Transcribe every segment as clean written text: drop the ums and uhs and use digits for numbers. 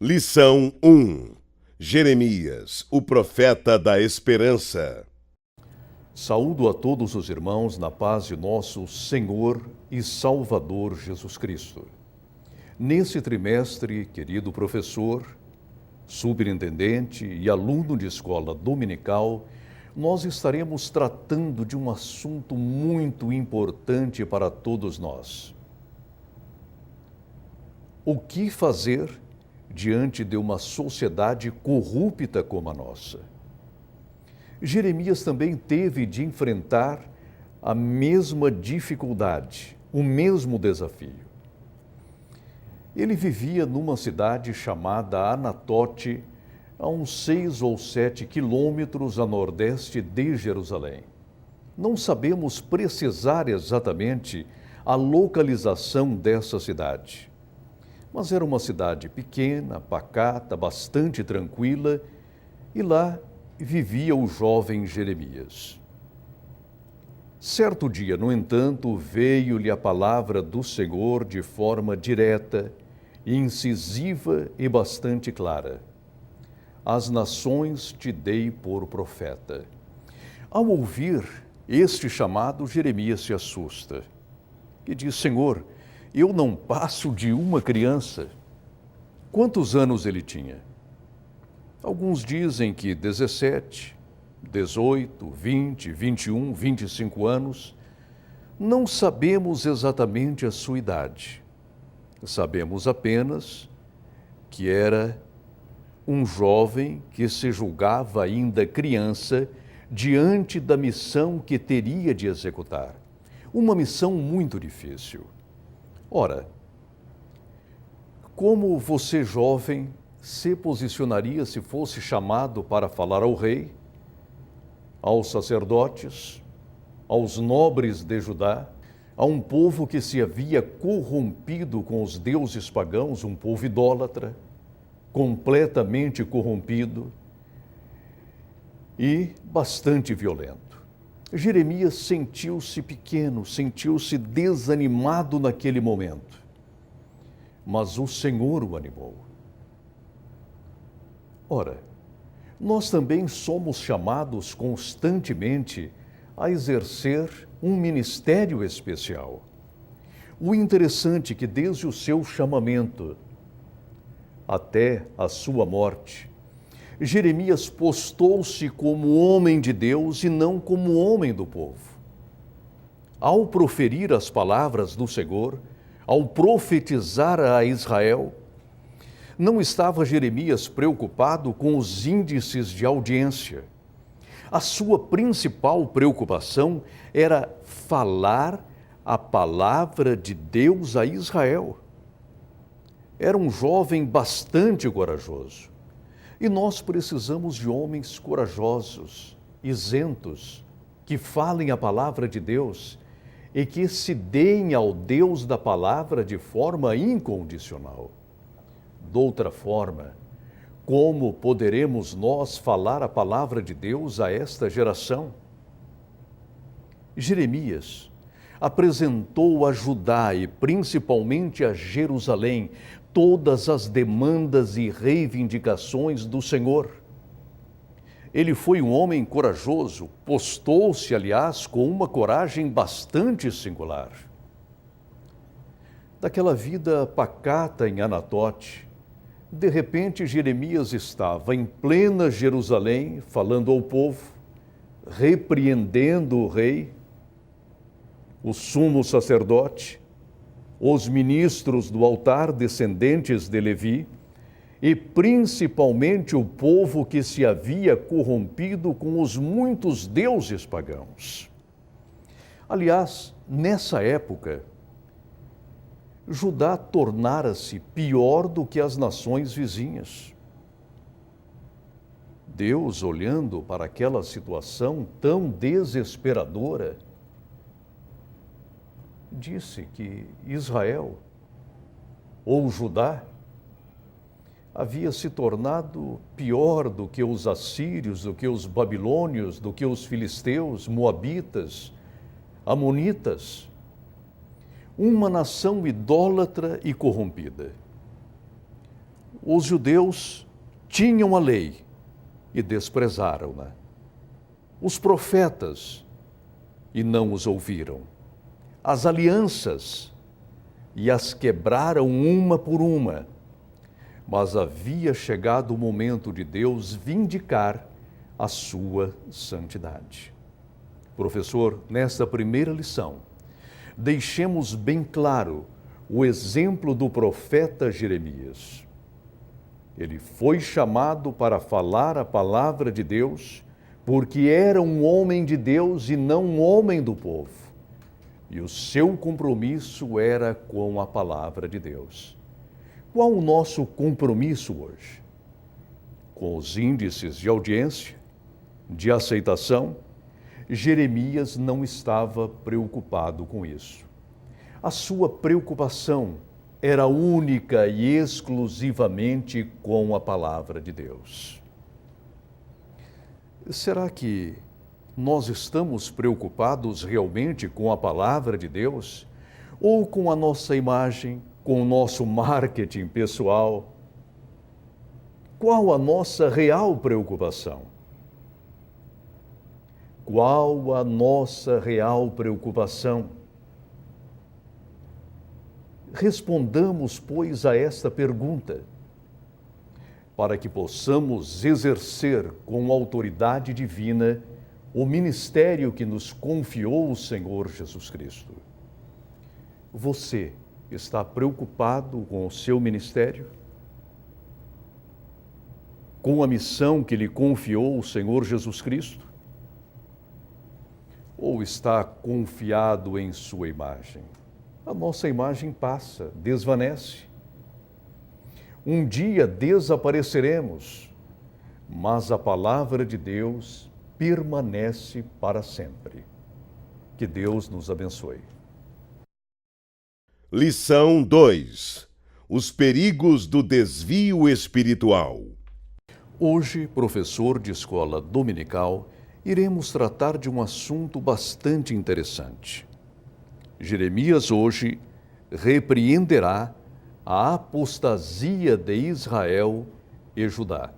Lição 1. Jeremias, o profeta da esperança. Saúdo a todos os irmãos na paz de nosso Senhor e Salvador Jesus Cristo. Nesse trimestre, querido professor, superintendente e aluno de escola dominical, nós estaremos tratando de um assunto muito importante para todos nós. O que fazer diante de uma sociedade corrupta como a nossa? Jeremias também teve de enfrentar a mesma dificuldade, o mesmo desafio. Ele vivia numa cidade chamada Anatote, a uns 6 ou 7 quilômetros a nordeste de Jerusalém. Não sabemos precisar exatamente a localização dessa cidade, mas era uma cidade pequena, pacata, bastante tranquila, e lá vivia o jovem Jeremias. Certo dia, no entanto, veio-lhe a palavra do Senhor de forma direta, incisiva e bastante clara. As nações te dei por profeta. Ao ouvir este chamado, Jeremias se assusta e diz: Senhor, eu não passo de uma criança. Quantos anos ele tinha? Alguns dizem que 17, 18, 20, 21, 25 anos. Não sabemos exatamente a sua idade. Sabemos apenas que era um jovem que se julgava ainda criança diante da missão que teria de executar. Uma missão muito difícil. Ora, como você, jovem, se posicionaria se fosse chamado para falar ao rei, aos sacerdotes, aos nobres de Judá, a um povo que se havia corrompido com os deuses pagãos, um povo idólatra, completamente corrompido e bastante violento? Jeremias sentiu-se pequeno, sentiu-se desanimado naquele momento, mas o Senhor o animou. Ora, nós também somos chamados constantemente a exercer um ministério especial. O interessante é que desde o seu chamamento até a sua morte, Jeremias postou-se como homem de Deus e não como homem do povo. Ao proferir as palavras do Senhor, ao profetizar a Israel, não estava Jeremias preocupado com os índices de audiência. A sua principal preocupação era falar a palavra de Deus a Israel. Era um jovem bastante corajoso. E nós precisamos de homens corajosos, isentos, que falem a palavra de Deus e que se deem ao Deus da palavra de forma incondicional. De outra forma, como poderemos nós falar a palavra de Deus a esta geração? Jeremias apresentou a Judá e principalmente a Jerusalém todas as demandas e reivindicações do Senhor. Ele foi um homem corajoso, postou-se, aliás, com uma coragem bastante singular. Daquela vida pacata em Anatote, de repente Jeremias estava em plena Jerusalém, falando ao povo, repreendendo o rei, o sumo sacerdote, os ministros do altar descendentes de Levi e principalmente o povo que se havia corrompido com os muitos deuses pagãos. Aliás, nessa época, Judá tornara-se pior do que as nações vizinhas. Deus, olhando para aquela situação tão desesperadora, disse que Israel, ou Judá, havia se tornado pior do que os assírios, do que os babilônios, do que os filisteus, moabitas, amonitas. Uma nação idólatra e corrompida. Os judeus tinham a lei e desprezaram-na. Os profetas e não os ouviram. As alianças e as quebraram uma por uma. Mas havia chegado o momento de Deus vindicar a sua santidade. Professor, nesta primeira lição, deixemos bem claro o exemplo do profeta Jeremias. Ele foi chamado para falar a palavra de Deus, porque era um homem de Deus e não um homem do povo. E o seu compromisso era com a palavra de Deus. Qual o nosso compromisso hoje? Com os índices de audiência, de aceitação, Jeremias não estava preocupado com isso. A sua preocupação era única e exclusivamente com a palavra de Deus. Será que nós estamos preocupados realmente com a palavra de Deus? Ou com a nossa imagem, com o nosso marketing pessoal? Qual a nossa real preocupação? Qual a nossa real preocupação? Respondamos, pois, a esta pergunta, para que possamos exercer com autoridade divina o ministério que nos confiou o Senhor Jesus Cristo. Você está preocupado com o seu ministério? Com a missão que lhe confiou o Senhor Jesus Cristo? Ou está confiado em sua imagem? A nossa imagem passa, desvanece. Um dia desapareceremos, mas a palavra de Deus permanece para sempre. Que Deus nos abençoe. Lição 2: Os perigos do desvio espiritual. Hoje, professor de escola dominical, iremos tratar de um assunto bastante interessante. Jeremias hoje repreenderá a apostasia de Israel e Judá.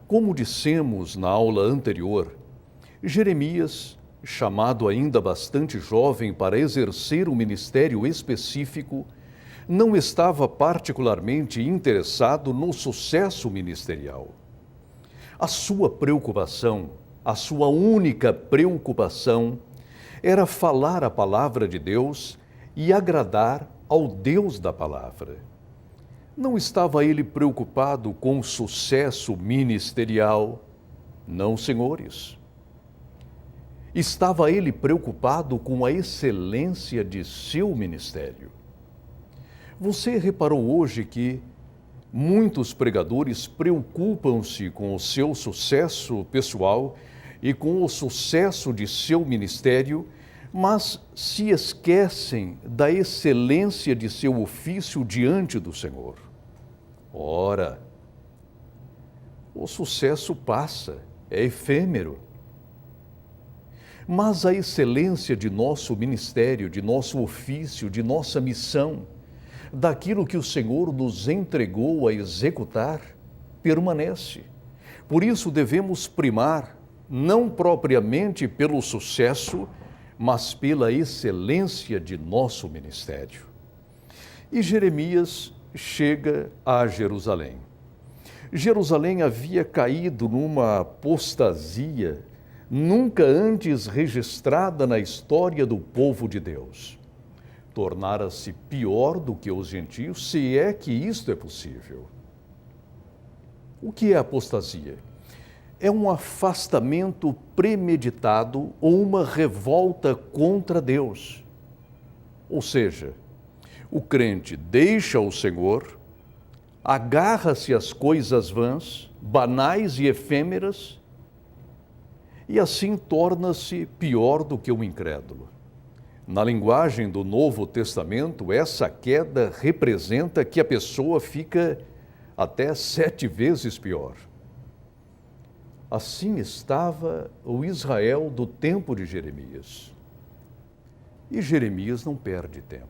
Como dissemos na aula anterior, Jeremias, chamado ainda bastante jovem para exercer um ministério específico, não estava particularmente interessado no sucesso ministerial. A sua preocupação, a sua única preocupação, era falar a palavra de Deus e agradar ao Deus da palavra. Não estava ele preocupado com o sucesso ministerial? Não, senhores. Estava ele preocupado com a excelência de seu ministério. Você reparou hoje que muitos pregadores preocupam-se com o seu sucesso pessoal e com o sucesso de seu ministério, mas se esquecem da excelência de seu ofício diante do Senhor. Ora, o sucesso passa, é efêmero. Mas a excelência de nosso ministério, de nosso ofício, de nossa missão, daquilo que o Senhor nos entregou a executar, permanece. Por isso devemos primar, não propriamente pelo sucesso, mas pela excelência de nosso ministério. E Jeremias chega a Jerusalém. Jerusalém havia caído numa apostasia nunca antes registrada na história do povo de Deus. Tornara-se pior do que os gentios, se é que isto é possível. O que é apostasia? É um afastamento premeditado ou uma revolta contra Deus. Ou seja, o crente deixa o Senhor, agarra-se às coisas vãs, banais e efêmeras, e assim torna-se pior do que o incrédulo. Na linguagem do Novo Testamento, essa queda representa que a pessoa fica até 7 vezes pior. Assim estava o Israel do tempo de Jeremias. E Jeremias não perde tempo.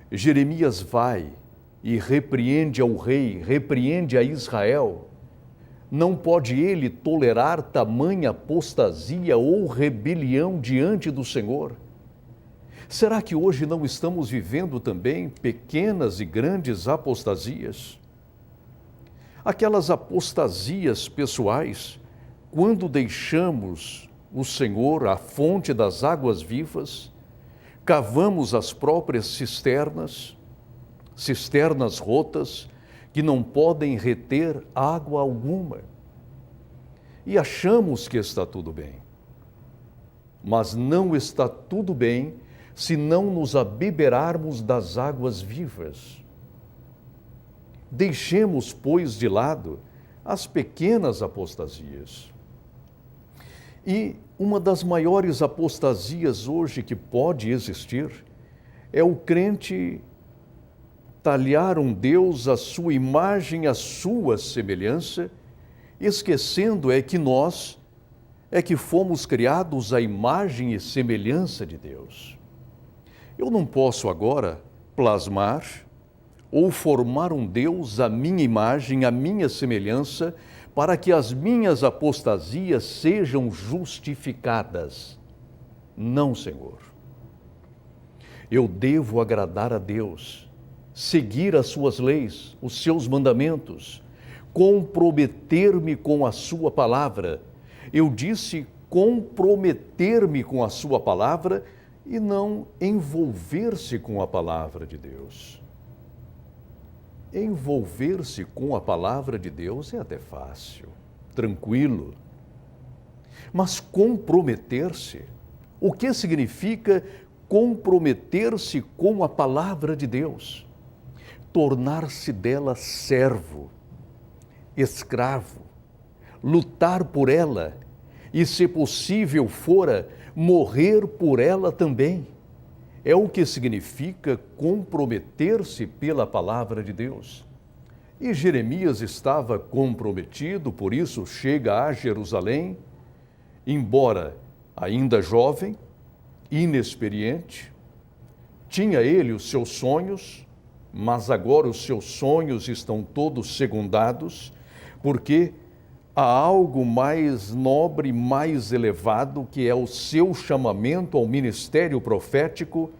Jeremias vai e repreende ao rei, repreende a Israel, não pode ele tolerar tamanha apostasia ou rebelião diante do Senhor? Será que hoje não estamos vivendo também pequenas e grandes apostasias? Aquelas apostasias pessoais, quando deixamos o Senhor, a fonte das águas vivas, cavamos as próprias cisternas rotas, que não podem reter água alguma. E achamos que está tudo bem. Mas não está tudo bem se não nos abeberarmos das águas vivas. Deixemos, pois, de lado as pequenas apostasias. E uma das maiores apostasias hoje que pode existir é o crente talhar um Deus à sua imagem, à sua semelhança, esquecendo que nós que fomos criados à imagem e semelhança de Deus. Eu não posso agora plasmar ou formar um Deus à minha imagem, à minha semelhança, para que as minhas apostasias sejam justificadas. Não, Senhor. Eu devo agradar a Deus, seguir as suas leis, os seus mandamentos, comprometer-me com a sua palavra. Eu disse comprometer-me com a sua palavra e não envolver-se com a palavra de Deus. Envolver-se com a palavra de Deus é até fácil, tranquilo. Mas comprometer-se, o que significa comprometer-se com a palavra de Deus? Tornar-se dela servo, escravo, lutar por ela e, se possível fora, morrer por ela também. É o que significa comprometer-se pela palavra de Deus. E Jeremias estava comprometido, por isso chega a Jerusalém, embora ainda jovem, inexperiente, tinha ele os seus sonhos, mas agora os seus sonhos estão todos secundados, porque há algo mais nobre, mais elevado, que é o seu chamamento ao ministério profético,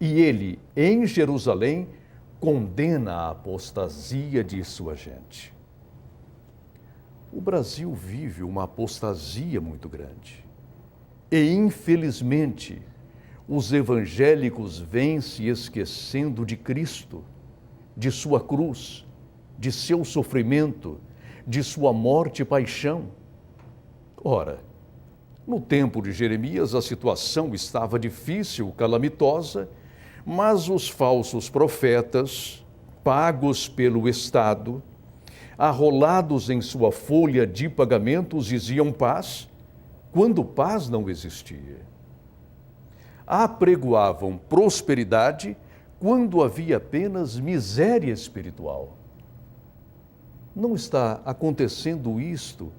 e ele, em Jerusalém, condena a apostasia de sua gente. O Brasil vive uma apostasia muito grande. E, infelizmente, os evangélicos vêm se esquecendo de Cristo, de sua cruz, de seu sofrimento, de sua morte e paixão. Ora, no tempo de Jeremias a situação estava difícil, calamitosa, mas os falsos profetas, pagos pelo Estado, arrolados em sua folha de pagamentos, diziam paz, quando paz não existia. Apregoavam prosperidade, quando havia apenas miséria espiritual. Não está acontecendo isto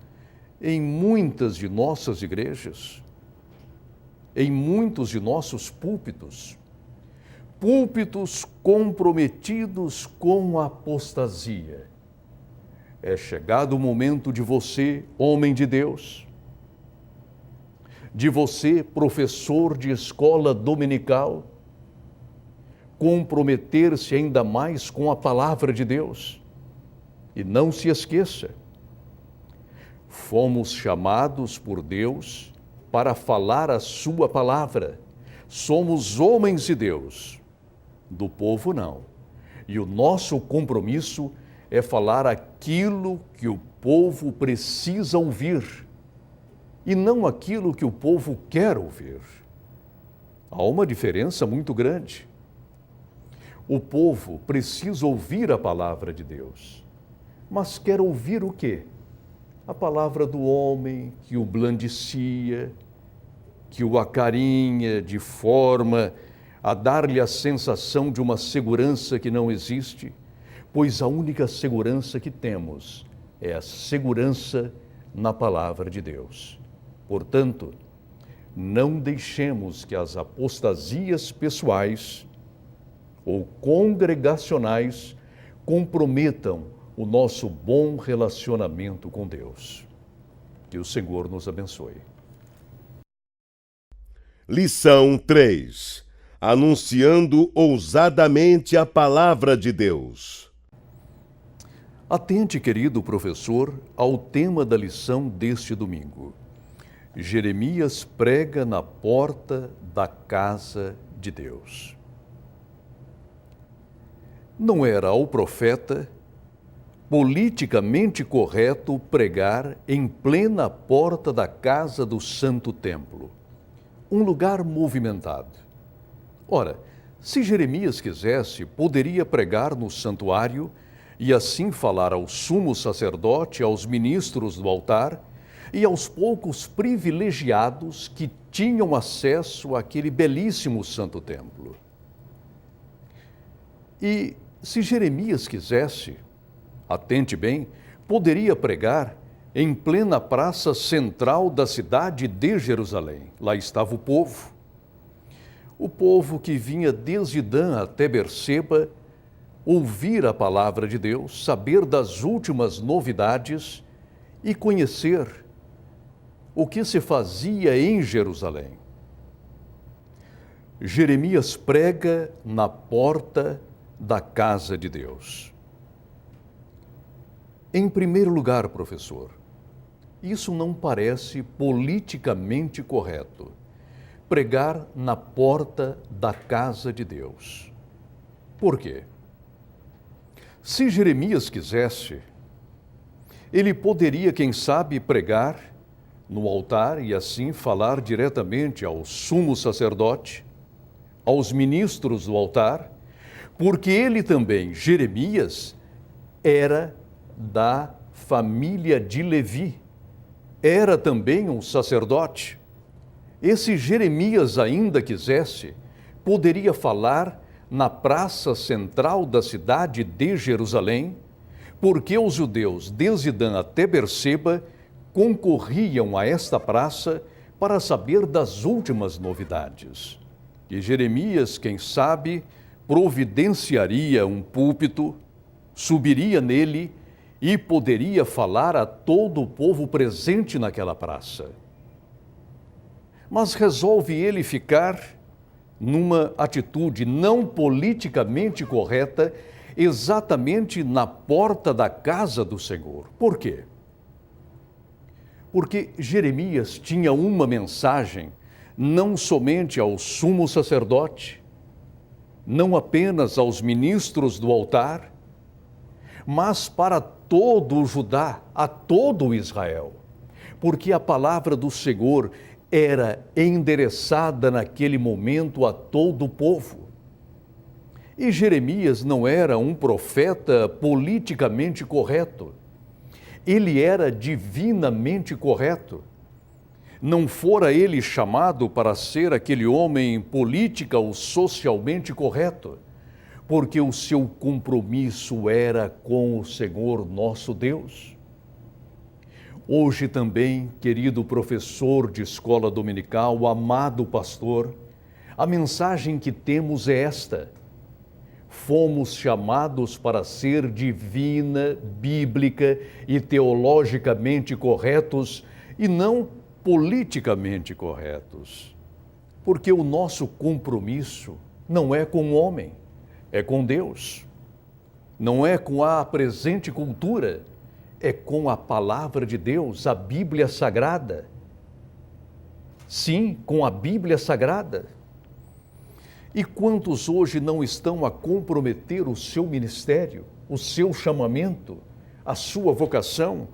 em muitas de nossas igrejas, em muitos de nossos púlpitos? Púlpitos comprometidos com a apostasia. É chegado o momento de você, homem de Deus, de você, professor de escola dominical, comprometer-se ainda mais com a palavra de Deus. E não se esqueça, fomos chamados por Deus para falar a sua palavra. Somos homens de Deus, do povo não. E o nosso compromisso é falar aquilo que o povo precisa ouvir e não aquilo que o povo quer ouvir. Há uma diferença muito grande. O povo precisa ouvir a palavra de Deus, mas quer ouvir o quê? A palavra do homem que o blandicia, que o acarinha de forma a dar-lhe a sensação de uma segurança que não existe, pois a única segurança que temos é a segurança na palavra de Deus. Portanto, não deixemos que as apostasias pessoais ou congregacionais comprometam o nosso bom relacionamento com Deus. Que o Senhor nos abençoe. Lição 3. Anunciando ousadamente a palavra de Deus. Atente, querido professor, ao tema da lição deste domingo. Jeremias prega na porta da casa de Deus. Não era ao profeta politicamente correto pregar em plena porta da casa do Santo Templo, um lugar movimentado. Ora, se Jeremias quisesse, poderia pregar no santuário e assim falar ao sumo sacerdote, aos ministros do altar e aos poucos privilegiados que tinham acesso àquele belíssimo Santo Templo. E se Jeremias quisesse, atente bem, poderia pregar em plena praça central da cidade de Jerusalém. Lá estava o povo que vinha desde Dan até Berseba, ouvir a palavra de Deus, saber das últimas novidades e conhecer o que se fazia em Jerusalém. Jeremias prega na porta da casa de Deus. Em primeiro lugar, professor, isso não parece politicamente correto. Pregar na porta da casa de Deus. Por quê? Se Jeremias quisesse, ele poderia, quem sabe, pregar no altar e assim falar diretamente ao sumo sacerdote, aos ministros do altar, porque ele também, Jeremias, era da família de Levi, era também um sacerdote. E se Jeremias ainda quisesse, poderia falar na praça central da cidade de Jerusalém, porque os judeus, desde Dan até Berseba, concorriam a esta praça para saber das últimas novidades. E Jeremias, quem sabe, providenciaria um púlpito, subiria nele e poderia falar a todo o povo presente naquela praça. Mas resolve ele ficar numa atitude não politicamente correta, exatamente na porta da casa do Senhor. Por quê? Porque Jeremias tinha uma mensagem não somente ao sumo sacerdote, não apenas aos ministros do altar, mas para todo o Judá, a todo o Israel, porque a palavra do Senhor era endereçada naquele momento a todo o povo. E Jeremias não era um profeta politicamente correto, ele era divinamente correto. Não fora ele chamado para ser aquele homem política ou socialmente correto, porque o seu compromisso era com o Senhor nosso Deus. Hoje também, querido professor de escola dominical, amado pastor, a mensagem que temos é esta: fomos chamados para ser divina, bíblica e teologicamente corretos e não politicamente corretos. Porque o nosso compromisso não é com o homem, é com Deus. Não é com a presente cultura, é com a palavra de Deus, a Bíblia Sagrada. Sim, com a Bíblia Sagrada. E quantos hoje não estão a comprometer o seu ministério, o seu chamamento, a sua vocação,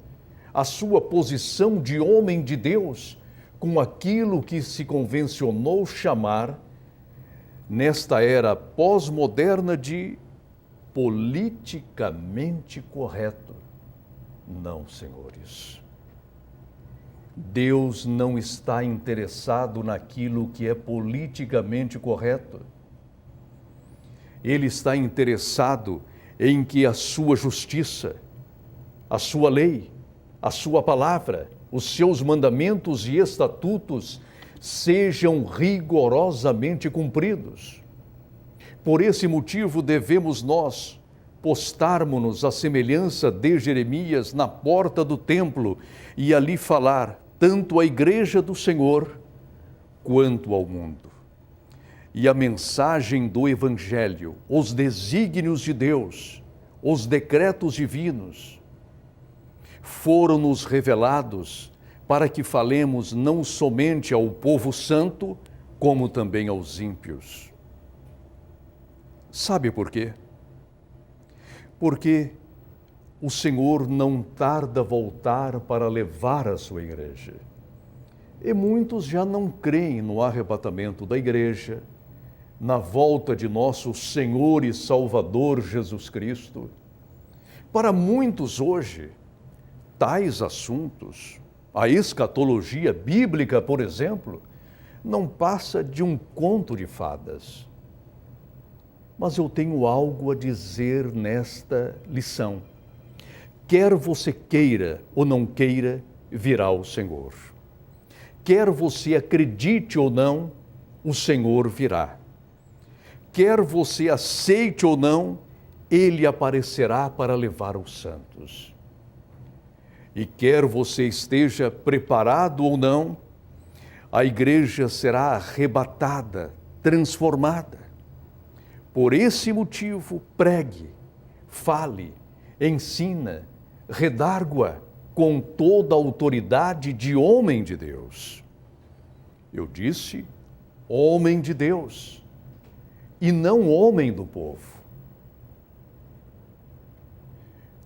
a sua posição de homem de Deus, com aquilo que se convencionou chamar, nesta era pós-moderna, de politicamente correto? Não, senhores. Deus não está interessado naquilo que é politicamente correto. Ele está interessado em que a sua justiça, a sua lei, a sua palavra, os seus mandamentos e estatutos sejam rigorosamente cumpridos. Por esse motivo devemos nós, postarmos-nos à semelhança de Jeremias na porta do templo e ali falar tanto à igreja do Senhor quanto ao mundo. E a mensagem do Evangelho, os desígnios de Deus, os decretos divinos, foram-nos revelados para que falemos não somente ao povo santo, como também aos ímpios. Sabe por quê? Porque o Senhor não tarda a voltar para levar a sua igreja. E muitos já não creem no arrebatamento da igreja, na volta de nosso Senhor e Salvador Jesus Cristo. Para muitos hoje, tais assuntos, a escatologia bíblica, por exemplo, não passa de um conto de fadas. Mas eu tenho algo a dizer nesta lição. Quer você queira ou não queira, virá o Senhor. Quer você acredite ou não, o Senhor virá. Quer você aceite ou não, Ele aparecerá para levar os santos. E quer você esteja preparado ou não, a igreja será arrebatada, transformada. Por esse motivo, pregue, fale, ensina, redargua com toda a autoridade de homem de Deus. Eu disse, homem de Deus, e não homem do povo.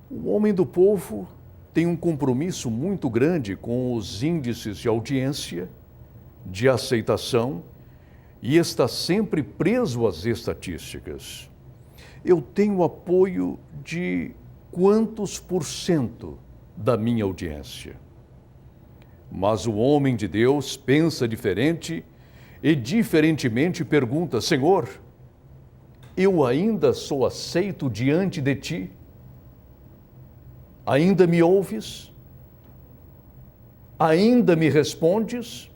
O homem do povo tem um compromisso muito grande com os índices de audiência, de aceitação, e está sempre preso às estatísticas. Eu tenho apoio de quantos por cento da minha audiência? Mas o homem de Deus pensa diferente e diferentemente pergunta, Senhor, eu ainda sou aceito diante de Ti? Ainda me ouves? Ainda me respondes?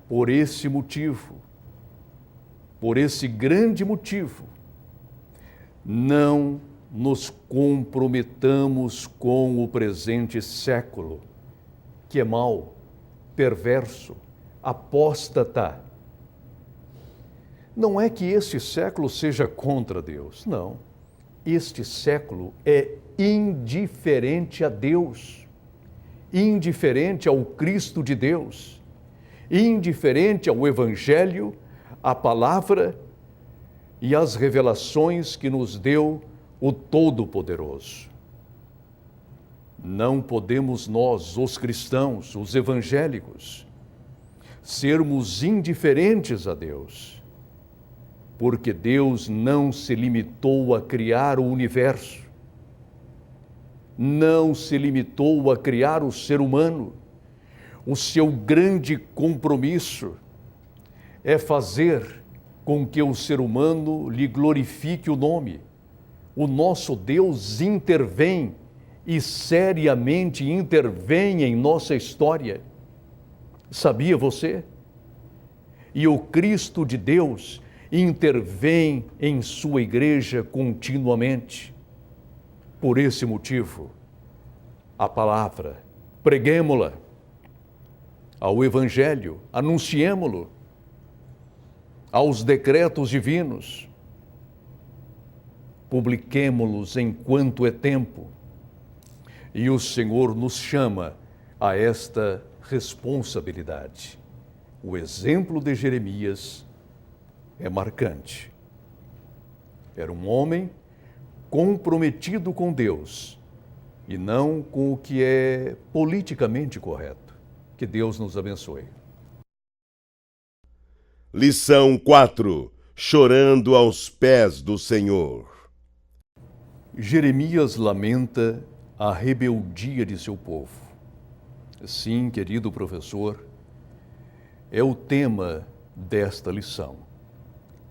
Por esse motivo, por esse grande motivo, não nos comprometamos com o presente século, que é mau, perverso, apóstata. Não é que este século seja contra Deus, não. Este século é indiferente a Deus, indiferente ao Cristo de Deus, indiferente ao Evangelho, à palavra e às revelações que nos deu o Todo-Poderoso. Não podemos nós, os cristãos, os evangélicos, sermos indiferentes a Deus, porque Deus não se limitou a criar o universo, não se limitou a criar o ser humano. O seu grande compromisso é fazer com que o ser humano lhe glorifique o nome. O nosso Deus intervém e seriamente intervém em nossa história. Sabia você? E o Cristo de Deus intervém em sua igreja continuamente. Por esse motivo, a palavra, preguemo-la, ao Evangelho, anunciemo-lo, aos decretos divinos, publiquemo-los enquanto é tempo, e o Senhor nos chama a esta responsabilidade. O exemplo de Jeremias é marcante. Era um homem comprometido com Deus e não com o que é politicamente correto. Que Deus nos abençoe. Lição 4. Chorando aos pés do Senhor. Jeremias lamenta a rebeldia de seu povo. Sim, querido professor, é o tema desta lição.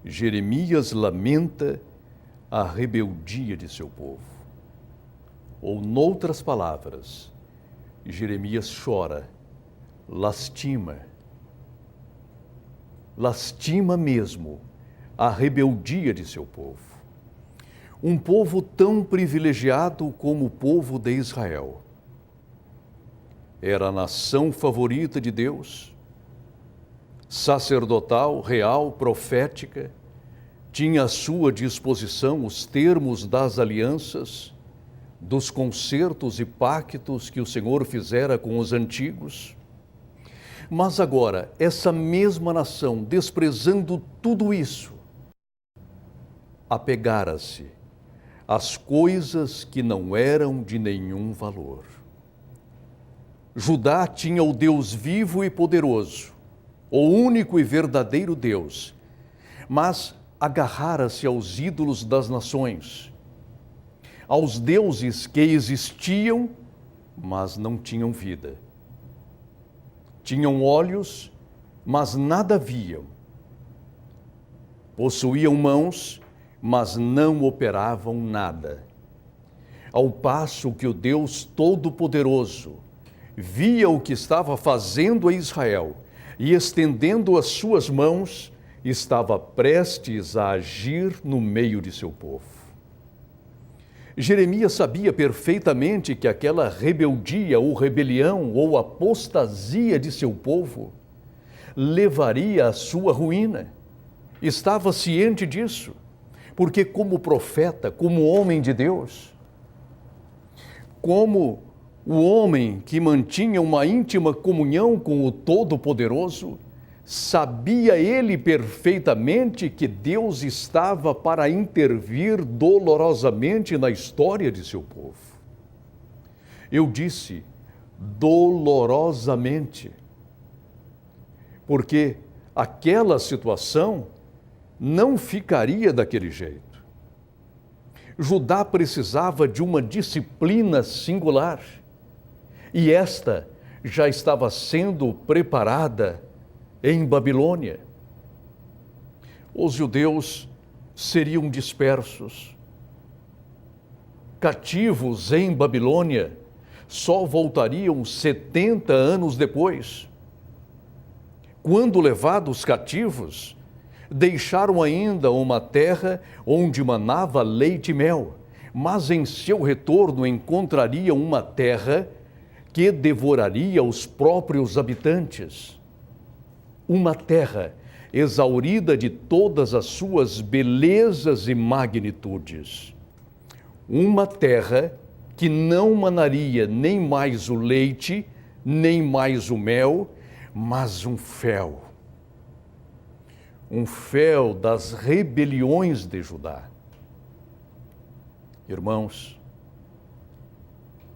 Jeremias lamenta a rebeldia de seu povo. Ou, noutras palavras, Jeremias chora, lastima mesmo a rebeldia de seu povo. um povo tão privilegiado como o povo de Israel. Era a nação favorita de Deus, sacerdotal, real, profética, tinha à sua disposição os termos das alianças, dos concertos e pactos que o Senhor fizera com os antigos. Mas agora, essa mesma nação, desprezando tudo isso, apegara-se às coisas que não eram de nenhum valor. Judá tinha o Deus vivo e poderoso, o único e verdadeiro Deus, mas agarrara-se aos ídolos das nações, aos deuses que existiam, mas não tinham vida. Tinham olhos, mas nada viam. Possuíam mãos, mas não operavam nada. Ao passo que o Deus Todo-Poderoso via o que estava fazendo a Israel e, estendendo as suas mãos, estava prestes a agir no meio de seu povo. Jeremias sabia perfeitamente que aquela rebeldia ou rebelião ou apostasia de seu povo levaria à sua ruína. Estava ciente disso, porque como profeta, como homem de Deus, como o homem que mantinha uma íntima comunhão com o Todo-Poderoso, sabia ele perfeitamente que Deus estava para intervir dolorosamente na história de seu povo. Eu disse dolorosamente, porque aquela situação não ficaria daquele jeito. Judá precisava de uma disciplina singular, e esta já estava sendo preparada em Babilônia. Os judeus seriam dispersos, cativos em Babilônia, só voltariam 70 anos depois. Quando levados cativos, deixaram ainda uma terra onde manava leite e mel, mas em seu retorno encontrariam uma terra que devoraria os próprios habitantes. Uma terra exaurida de todas as suas belezas e magnitudes. Uma terra que não manaria nem mais o leite, nem mais o mel, mas um fel. Um fel das rebeliões de Judá. Irmãos,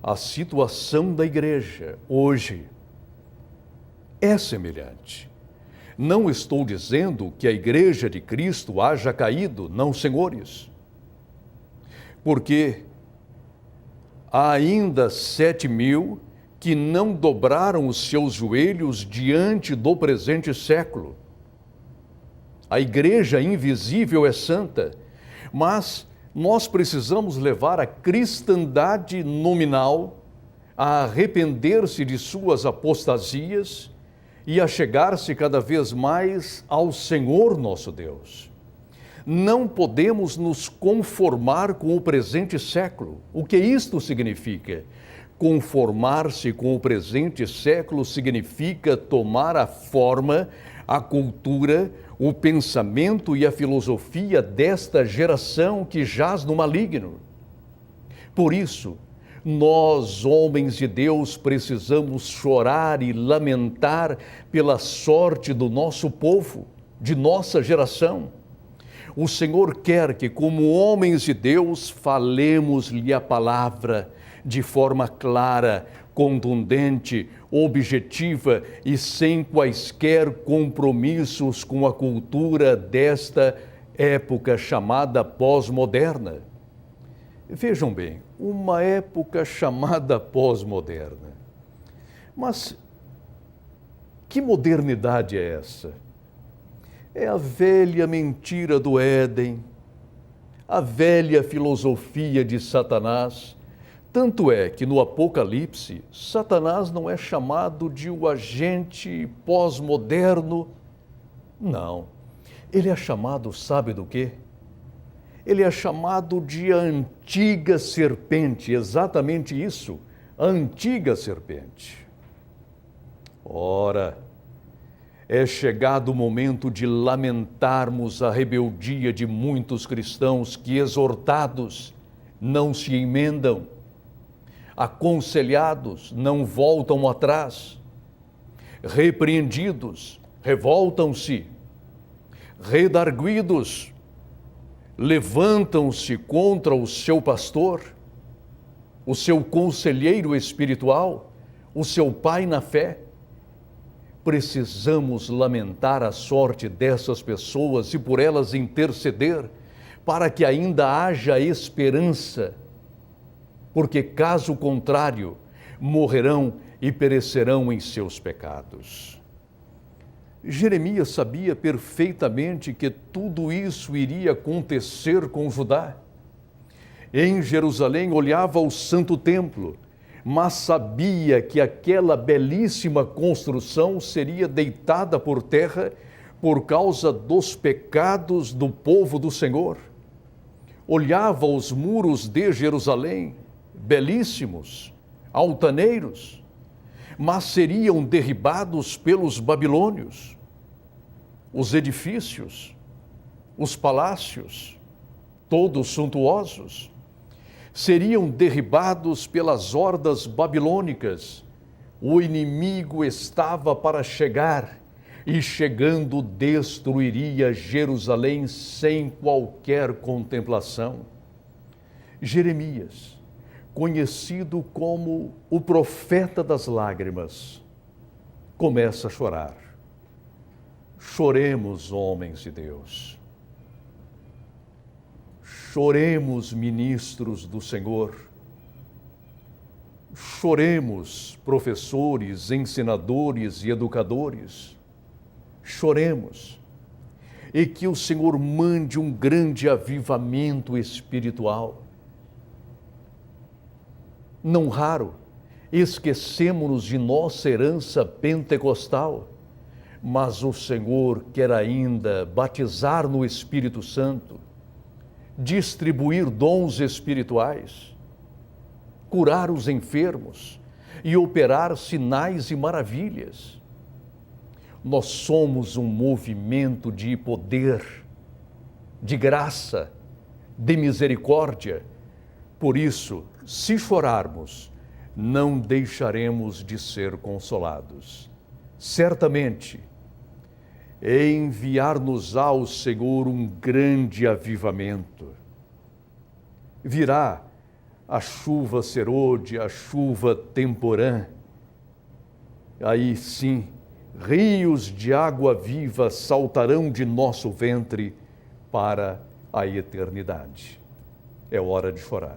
a situação da igreja hoje é semelhante. Não estou dizendo que a igreja de Cristo haja caído, não, senhores. Porque há ainda 7.000 que não dobraram os seus joelhos diante do presente século. A igreja invisível é santa, mas nós precisamos levar a cristandade nominal a arrepender-se de suas apostasias e a chegar-se cada vez mais ao Senhor nosso Deus. Não podemos nos conformar com o presente século. O que isto significa? Conformar-se com o presente século significa tomar a forma, a cultura, o pensamento e a filosofia desta geração que jaz no maligno. Por isso, nós, homens de Deus, precisamos chorar e lamentar pela sorte do nosso povo, de nossa geração. O Senhor quer que, como homens de Deus, falemos-lhe a palavra de forma clara, contundente, objetiva e sem quaisquer compromissos com a cultura desta época chamada pós-moderna. Vejam bem, uma época chamada pós-moderna. Mas que modernidade é essa? É a velha mentira do Éden, a velha filosofia de Satanás. Tanto é que no Apocalipse, Satanás não é chamado de o agente pós-moderno. Não. Ele é chamado, sabe do quê? Ele é chamado de a antiga serpente, exatamente isso, a antiga serpente. Ora, é chegado o momento de lamentarmos a rebeldia de muitos cristãos que, exortados, não se emendam, aconselhados, não voltam atrás, repreendidos, revoltam-se, redarguidos, levantam-se contra o seu pastor, o seu conselheiro espiritual, o seu pai na fé. Precisamos lamentar a sorte dessas pessoas e por elas interceder, para que ainda haja esperança, porque caso contrário, morrerão e perecerão em seus pecados. Jeremias sabia perfeitamente que tudo isso iria acontecer com Judá. Em Jerusalém olhava o santo templo, mas sabia que aquela belíssima construção seria deitada por terra por causa dos pecados do povo do Senhor. Olhava os muros de Jerusalém, belíssimos, altaneiros, mas seriam derribados pelos babilônios. Os edifícios, os palácios, todos suntuosos, seriam derribados pelas hordas babilônicas. O inimigo estava para chegar e, chegando, destruiria Jerusalém sem qualquer contemplação. Jeremias, conhecido como o profeta das lágrimas, começa a chorar. Choremos, homens de Deus. Choremos, ministros do Senhor. Choremos, professores, ensinadores e educadores. Choremos. E que o Senhor mande um grande avivamento espiritual. Não raro, esquecemos-nos de nossa herança pentecostal, mas o Senhor quer ainda batizar no Espírito Santo, distribuir dons espirituais, curar os enfermos e operar sinais e maravilhas. Nós somos um movimento de poder, de graça, de misericórdia. Por isso, se chorarmos, não deixaremos de ser consolados. Certamente, enviar-nos-á o Senhor um grande avivamento. Virá a chuva serôdia, a chuva temporã. Aí sim, rios de água viva saltarão de nosso ventre para a eternidade. É hora de chorar.